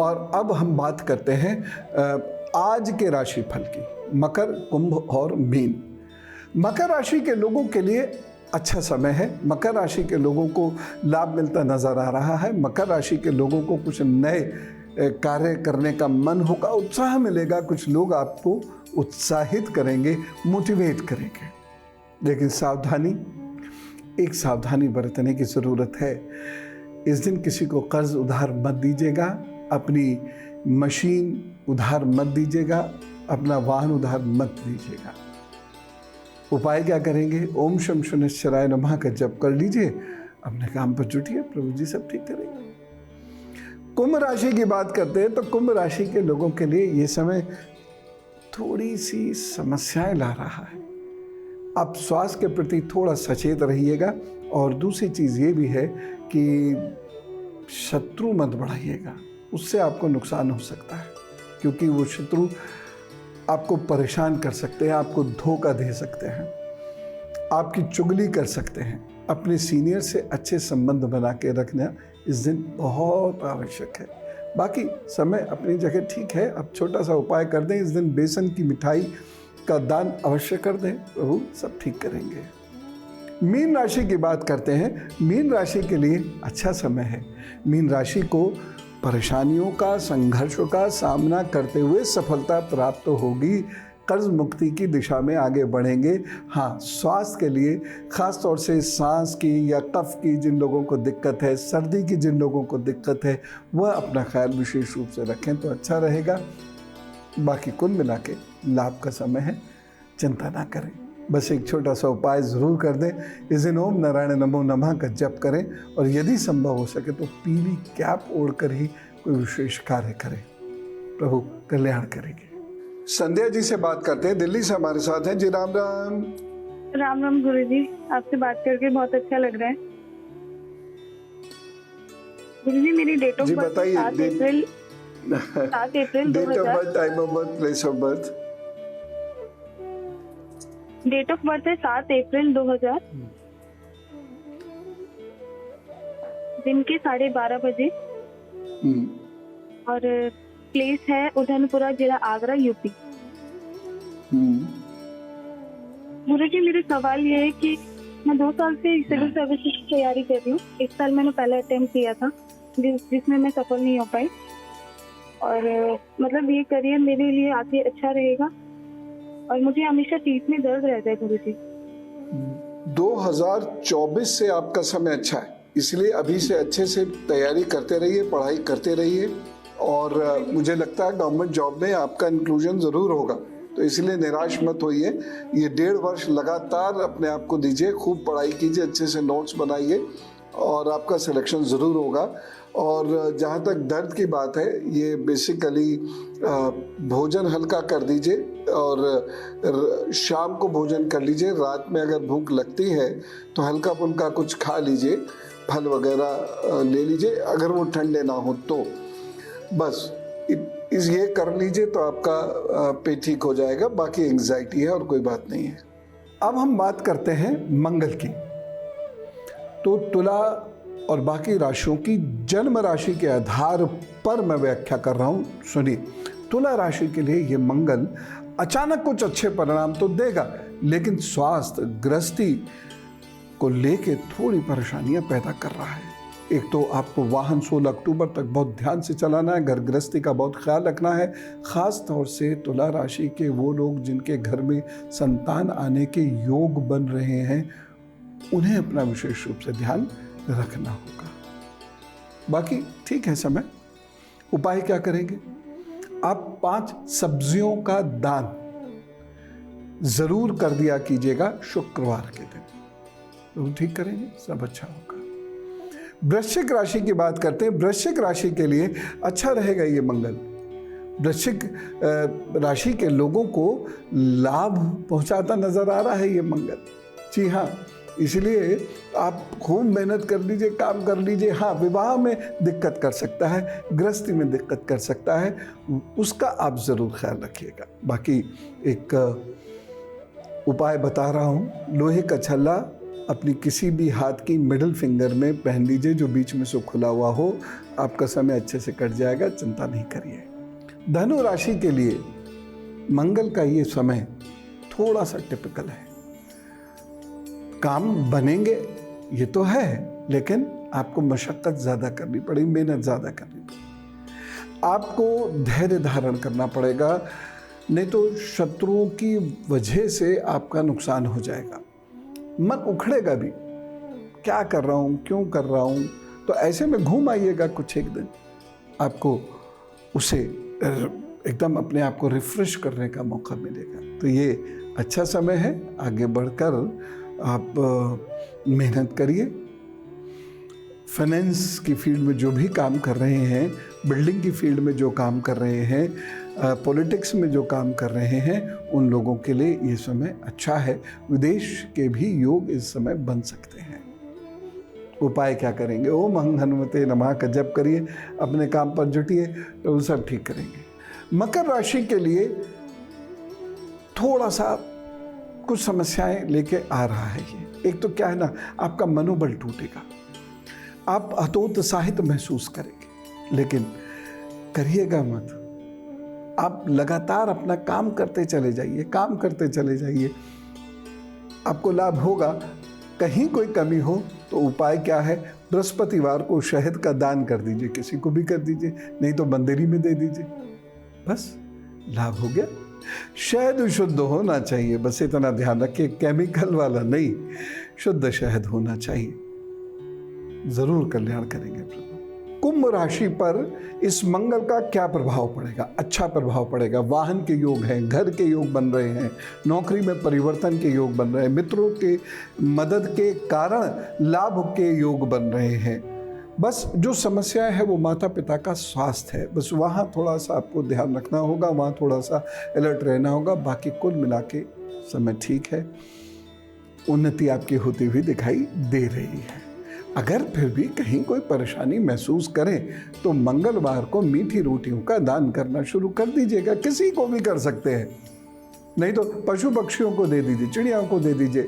और अब हम बात करते हैं आज के राशिफल की, मकर, कुंभ और मीन। मकर राशि के लोगों के लिए अच्छा समय है। मकर राशि के लोगों को लाभ मिलता नजर आ रहा है। मकर राशि के लोगों को कुछ नए कार्य करने का मन होगा, उत्साह मिलेगा। कुछ लोग आपको उत्साहित करेंगे, मोटिवेट करेंगे। लेकिन सावधानी, एक सावधानी बरतने की ज़रूरत है। इस दिन किसी को कर्ज उधार मत दीजिएगा, अपनी मशीन उधार मत दीजिएगा, अपना वाहन उधार मत दीजिएगा। उपाय क्या करेंगे? ओम शम शनिश्चराय नमः का जप कर लीजिए, अपने काम पर जुटिए, प्रभु जी सब ठीक करेंगे। कुंभ राशि की बात करते हैं तो कुंभ राशि के लोगों के लिए ये समय थोड़ी सी समस्याएं ला रहा है। आप स्वास्थ्य के प्रति थोड़ा सचेत रहिएगा। और दूसरी चीज़ ये भी है कि शत्रु मत बढ़ाइएगा, उससे आपको नुकसान हो सकता है, क्योंकि वो शत्रु आपको परेशान कर सकते हैं, आपको धोखा दे सकते हैं, आपकी चुगली कर सकते हैं। अपने सीनियर से अच्छे संबंध बना के रखना इस दिन बहुत आवश्यक है। बाकी समय अपनी जगह ठीक है। अब छोटा सा उपाय कर दें, इस दिन बेसन की मिठाई का दान अवश्य कर दें, प्रभु सब ठीक करेंगे। मीन राशि की बात करते हैं। मीन राशि के लिए अच्छा समय है। मीन राशि को परेशानियों का, संघर्षों का सामना करते हुए सफलता प्राप्त होगी। कर्ज मुक्ति की दिशा में आगे बढ़ेंगे। हाँ, स्वास्थ्य के लिए खास तौर से सांस की या कफ की जिन लोगों को दिक्कत है, सर्दी की जिन लोगों को दिक्कत है, वह अपना ख्याल विशेष रूप से रखें तो अच्छा रहेगा। बाकी कुल मिला के लाभ का समय है, चिंता ना करें। बस एक छोटा सा उपाय ज़रूर कर दें। इस दिन ओम नारायण नमो नमः का जप करें और यदि संभव हो सके तो पीली कैप ओढ़कर ही कोई विशेष कार्य करें। प्रभु कल्याण करेंगे। संध्या जी से बात करते हैं, दिल्ली से हमारे साथ हैं जी। राम राम। राम राम गुरु जी, आपसे बात करके बहुत अच्छा लग रहा है। गुरु जी, मेरी डेट ऑफ जी बर्थ बताइए। 7 अप्रैल 2000। Date of birth, time of birth, place of birth. Date of birth है 7 अप्रैल 2000, दिन के 12:30 बजे। और प्लेस है उधनपुरा, जिला आगरा, यूपी। गुरु जी, मेरा सवाल ये है कि मैं 2 साल से सिविल सर्विस की तैयारी कर रही हूँ। 1 साल मैंने पहले अटेम्प्ट किया था जिसमें मैं सफल नहीं हो पाई। और मतलब ये करियर मेरे लिए आगे अच्छा रहेगा। और मुझे हमेशा पीठ में दर्द रहता है गुरु जी। 2024 से आपका समय अच्छा है, इसलिए अभी से अच्छे से तैयारी करते रहिए, पढ़ाई करते रहिए। और मुझे लगता है गवर्नमेंट जॉब में आपका इंक्लूजन ज़रूर होगा, तो इसलिए निराश मत होइए। ये 1.5 वर्ष लगातार अपने आप को दीजिए, खूब पढ़ाई कीजिए, अच्छे से नोट्स बनाइए और आपका सिलेक्शन ज़रूर होगा। और जहाँ तक दर्द की बात है, ये बेसिकली भोजन हल्का कर दीजिए और शाम को भोजन कर लीजिए। रात में अगर भूख लगती है तो हल्का फुल्का कुछ खा लीजिए, फल वगैरह ले लीजिए, अगर वो ठंडे ना हो तो। बस ये कर लीजिए तो आपका पेट ठीक हो जाएगा। बाकी एंग्जाइटी है और कोई बात नहीं है। अब हम बात करते हैं मंगल की। तो तुला और बाकी राशियों की जन्म राशि के आधार पर मैं व्याख्या कर रहा हूं, सुनिए। तुला राशि के लिए ये मंगल अचानक कुछ अच्छे परिणाम तो देगा, लेकिन स्वास्थ्य, गृहस्थी को लेके थोड़ी परेशानियां पैदा कर रहा है। एक तो आपको वाहन 16 अक्टूबर तक बहुत ध्यान से चलाना है, घर गृहस्थी का बहुत ख्याल रखना है। खास तौर से तुला राशि के वो लोग जिनके घर में संतान आने के योग बन रहे हैं, उन्हें अपना विशेष रूप से ध्यान रखना होगा। बाकी ठीक है समय। उपाय क्या करेंगे? आप 5 सब्जियों का दान जरूर कर दिया कीजिएगा शुक्रवार के दिन, तो ठीक करेंगे, सब अच्छा होगा। वृश्चिक राशि की बात करते हैं। वृश्चिक राशि के लिए अच्छा रहेगा ये मंगल। वृश्चिक राशि के लोगों को लाभ पहुंचाता नजर आ रहा है ये मंगल। जी हाँ, इसलिए आप खूब मेहनत कर लीजिए, काम कर लीजिए। हाँ, विवाह में दिक्कत कर सकता है, गृहस्थी में दिक्कत कर सकता है, उसका आप ज़रूर ख्याल रखिएगा। बाकी एक उपाय बता रहा हूँ, लोहे का छल्ला अपनी किसी भी हाथ की मिडिल फिंगर में पहन लीजिए जो बीच में से खुला हुआ हो। आपका समय अच्छे से कट जाएगा, चिंता नहीं करिए। धनु राशि के लिए मंगल का ये समय थोड़ा सा टिपिकल है। काम बनेंगे ये तो है, लेकिन आपको मशक्कत ज़्यादा करनी पड़ेगी, मेहनत ज़्यादा करनी पड़ेगी। आपको धैर्य धारण करना पड़ेगा, नहीं तो शत्रुओं की वजह से आपका नुकसान हो जाएगा। मन उखड़ेगा भी, क्या कर रहा हूँ, क्यों कर रहा हूँ। तो ऐसे में घूम आइएगा कुछ एक दिन, आपको उसे एकदम अपने आप को रिफ्रेश करने का मौका मिलेगा। तो ये अच्छा समय है, आगे बढ़कर आप मेहनत करिए। फाइनेंस की फील्ड में जो भी काम कर रहे हैं, बिल्डिंग की फील्ड में जो काम कर रहे हैं, पॉलिटिक्स में जो काम कर रहे हैं, उन लोगों के लिए ये समय अच्छा है। विदेश के भी योग इस समय बन सकते हैं। उपाय क्या करेंगे? ओम हं हनुमते नमः का जप करिए, अपने काम पर जुटिए तो सब ठीक करेंगे। मकर राशि के लिए थोड़ा सा कुछ समस्याएं लेके आ रहा है ये। एक तो क्या है ना, आपका मनोबल टूटेगा, आप हतोत्साहित महसूस करेंगे, लेकिन करिएगा मत। आप लगातार अपना काम करते चले जाइए, काम करते चले जाइए, आपको लाभ होगा। कहीं कोई कमी हो तो उपाय क्या है? बृहस्पतिवार को शहद का दान कर दीजिए, किसी को भी कर दीजिए, नहीं तो मंदिर में दे दीजिए, बस लाभ हो गया। शहद शुद्ध होना चाहिए, बस इतना ध्यान रखिए, केमिकल वाला नहीं, शुद्ध शहद होना चाहिए, जरूर कल्याण करेंगे प्रभु। कुंभ राशि पर इस मंगल का क्या प्रभाव पड़ेगा? अच्छा प्रभाव पड़ेगा। वाहन के योग हैं, घर के योग बन रहे हैं, नौकरी में परिवर्तन के योग बन रहे हैं, मित्रों के मदद के कारण लाभ के योग बन रहे हैं। बस जो समस्याएं है वो माता पिता का स्वास्थ्य है, बस वहाँ थोड़ा सा आपको ध्यान रखना होगा, वहाँ थोड़ा सा अलर्ट रहना होगा। बाकी कुल मिला के समय ठीक है, उन्नति आपकी होती हुई दिखाई दे रही है। अगर फिर भी कहीं कोई परेशानी महसूस करें तो मंगलवार को मीठी रोटियों का दान करना शुरू कर दीजिएगा। किसी को भी कर सकते हैं, नहीं तो पशु पक्षियों को दे दीजिए, चिड़ियाओं को दे दीजिए,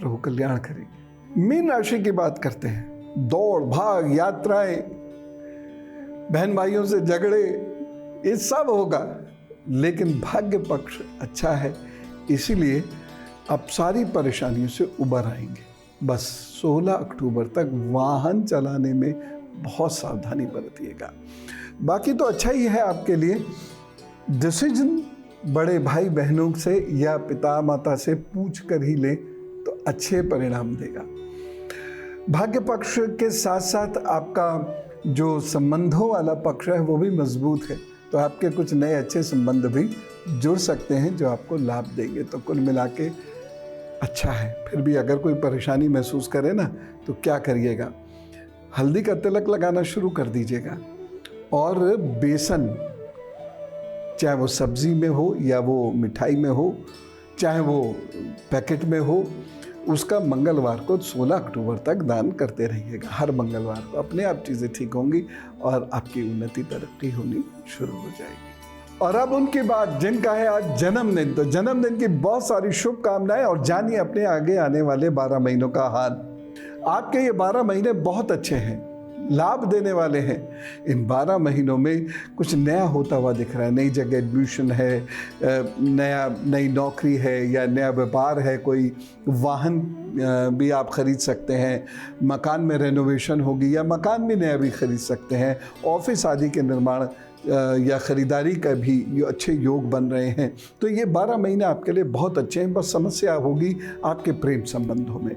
प्रभु कल्याण करेंगे। मीन राशि की बात करते हैं। दौड़ भाग, यात्राएं, बहन भाइयों से झगड़े, ये सब होगा, लेकिन भाग्य पक्ष अच्छा है, इसीलिए आप सारी परेशानियों से उबर आएंगे। बस 16 अक्टूबर तक वाहन चलाने में बहुत सावधानी बरतिएगा। बाकी तो अच्छा ही है आपके लिए। डिसीजन बड़े भाई बहनों से या पिता माता से पूछ कर ही ले तो अच्छे परिणाम देगा। भाग्य पक्ष के साथ साथ आपका जो संबंधों वाला पक्ष है वो भी मजबूत है, तो आपके कुछ नए अच्छे संबंध भी जुड़ सकते हैं जो आपको लाभ देंगे। तो कुल मिला के अच्छा है। फिर भी अगर कोई परेशानी महसूस करे ना तो क्या करिएगा, हल्दी का तिलक लगाना शुरू कर दीजिएगा, और बेसन, चाहे वो सब्जी में हो या वो मिठाई में हो, चाहे वो पैकेट में हो, उसका मंगलवार को 16 अक्टूबर तक दान करते रहिएगा। हर मंगलवार को अपने आप चीज़ें ठीक होंगी और आपकी उन्नति तरक्की होनी शुरू हो जाएगी। और अब उनकी बात जिनका है आज जन्मदिन, तो जन्मदिन की बहुत सारी शुभकामनाएं, और जानिए अपने आगे आने वाले 12 महीनों का हाल। आपके ये 12 महीने बहुत अच्छे हैं, लाभ देने वाले हैं। इन 12 महीनों में कुछ नया होता हुआ दिख रहा है। नई जगह एडमिशन है, नई नौकरी है, या नया व्यापार है, कोई वाहन भी आप खरीद सकते हैं, मकान में रेनोवेशन होगी या मकान भी नया भी खरीद सकते हैं, ऑफिस आदि के निर्माण या ख़रीदारी का भी ये अच्छे योग बन रहे हैं। तो ये 12 महीने आपके लिए बहुत अच्छे हैं। बस समस्या होगी आपके प्रेम संबंधों में,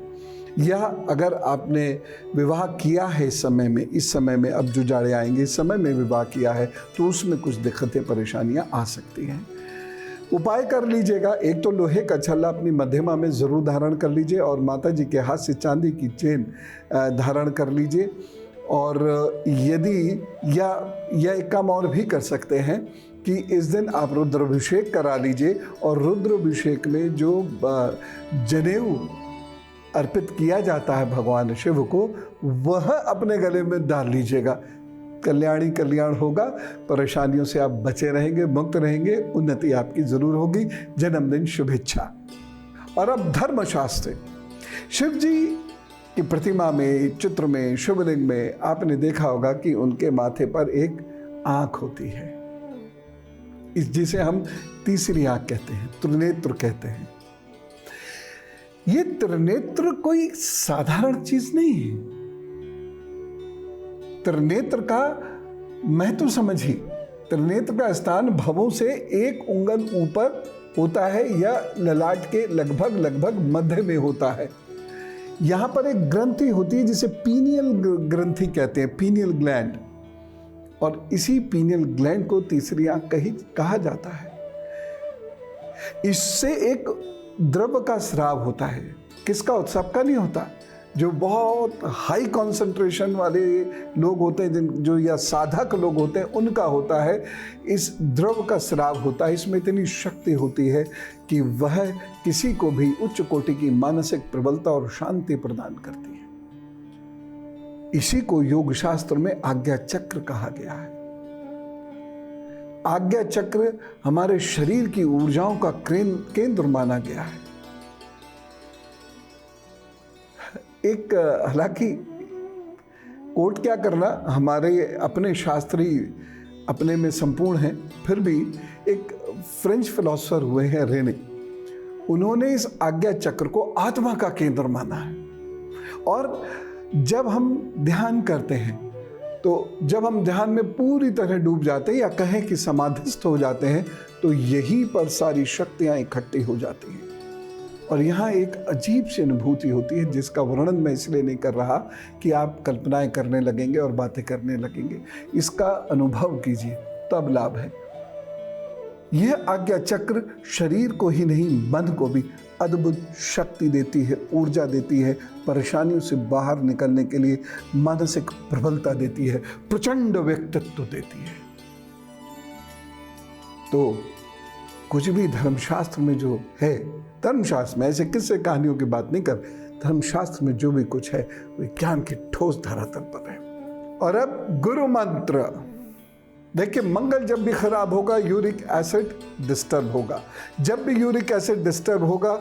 या अगर आपने विवाह किया है इस समय में अब जो जाड़े आएंगे, इस समय में विवाह किया है तो उसमें कुछ दिक्कतें परेशानियां आ सकती हैं। उपाय कर लीजिएगा, एक तो लोहे का छल्ला अपनी मध्यमा में ज़रूर धारण कर लीजिए, और माता जी के हाथ से चांदी की चेन धारण कर लीजिए। और यदि या एक काम और भी कर सकते हैं कि इस दिन आप रुद्राभिषेक करा लीजिए, और रुद्राभिषेक में जो जनेऊ अर्पित किया जाता है भगवान शिव को, वह अपने गले में डाल लीजिएगा। कल्याणी कल्याण होगा, परेशानियों से आप बचे रहेंगे, मुक्त रहेंगे, उन्नति आपकी जरूर होगी। जन्मदिन शुभेच्छा। और अब धर्मशास्त्र, शिव जी की प्रतिमा में, चित्र में, शिवलिंग में आपने देखा होगा कि उनके माथे पर एक आंख होती है, जिसे हम तीसरी आंख कहते हैं, त्रिनेत्र कहते हैं। ये त्रिनेत्र कोई साधारण चीज नहीं है। त्रिनेत्र का महत्व समझिए। त्रिनेत्र का स्थान भवों से 1 उंगल ऊपर होता है या ललाट के लगभग मध्य में होता है। यहां पर एक ग्रंथि होती है जिसे पीनियल ग्रंथि कहते हैं, पीनियल ग्लैंड, और इसी पीनियल ग्लैंड को तीसरी आंख कहा जाता है। इससे एक द्रव्य का स्राव होता है। किसका? सबका नहीं होता। जो बहुत हाई कंसंट्रेशन वाले लोग होते हैं, जो या साधक लोग होते हैं, उनका होता है। इस द्रव का स्राव होता है। इसमें इतनी शक्ति होती है कि वह किसी को भी उच्च कोटि की मानसिक प्रबलता और शांति प्रदान करती है। इसी को योग शास्त्र में आज्ञा चक्र कहा गया है। आज्ञा चक्र हमारे शरीर की ऊर्जाओं का केंद्र माना गया है। एक हालांकि कोट क्या करना, हमारे अपने शास्त्री अपने में संपूर्ण हैं, फिर भी एक फ्रेंच फिलोसोफर हुए हैं रेने, उन्होंने इस आज्ञा चक्र को आत्मा का केंद्र माना है। और जब हम ध्यान करते हैं, तो जब हम ध्यान में पूरी तरह डूब जाते हैं या कहें कि समाधिस्थ हो जाते हैं, तो यहीं पर सारी शक्तियां इकट्ठी हो जाती हैं। और यहाँ एक अजीब सी अनुभूति होती है जिसका वर्णन मैं इसलिए नहीं कर रहा कि आप कल्पनाएं करने लगेंगे और बातें करने लगेंगे। इसका अनुभव कीजिए, तब लाभ है। यह आज्ञा चक्र शरीर को ही नहीं, मन को भी अद्भुत शक्ति देती है, ऊर्जा देती है, परेशानियों से बाहर निकलने के लिए मानसिक प्रबलता देती है, प्रचंड व्यक्तित्व देती है। तो कुछ भी धर्मशास्त्र में जो है, धर्मशास्त्र में ऐसे किस्से कहानियों की बात नहीं कर, धर्मशास्त्र में जो भी कुछ है विज्ञान की ठोस धरातल पर है। और अब गुरु मंत्र देखिए, मंगल जब भी खराब होगा यूरिक एसिड डिस्टर्ब होगा। जब भी यूरिक एसिड डिस्टर्ब होगा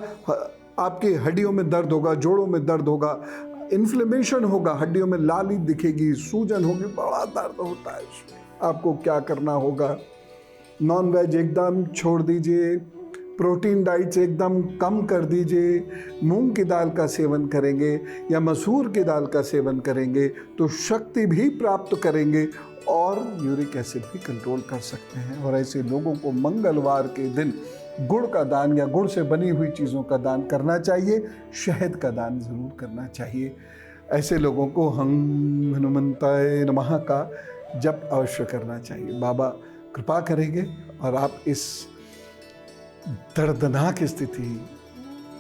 आपकी हड्डियों में दर्द होगा, जोड़ों में दर्द होगा, इन्फ्लेमेशन होगा, हड्डियों में लाली दिखेगी, सूजन होगी, बड़ा दर्द होता है। आपको क्या करना होगा? नॉन वेज एकदम छोड़ दीजिए, प्रोटीन डाइट्स एकदम कम कर दीजिए, मूंग की दाल का सेवन करेंगे या मसूर की दाल का सेवन करेंगे तो शक्ति भी प्राप्त करेंगे और यूरिक एसिड भी कंट्रोल कर सकते हैं। और ऐसे लोगों को मंगलवार के दिन गुड़ का दान या गुड़ से बनी हुई चीज़ों का दान करना चाहिए, शहद का दान ज़रूर करना चाहिए। ऐसे लोगों को हम हनुमंताय नमः का जप अवश्य करना चाहिए। बाबा कृपा करेंगे और आप इस दर्दनाक स्थिति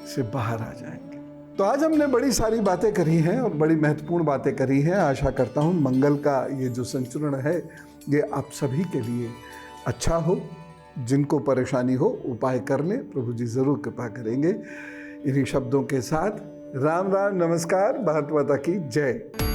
से बाहर आ जाएंगे। तो आज हमने बड़ी सारी बातें करी हैं और बड़ी महत्वपूर्ण बातें करी हैं। आशा करता हूँ मंगल का ये जो संचरण है ये आप सभी के लिए अच्छा हो। जिनको परेशानी हो उपाय कर लें, प्रभु जी ज़रूर कृपा करेंगे। इन्हीं शब्दों के साथ राम राम, नमस्कार, भारत माता की जय।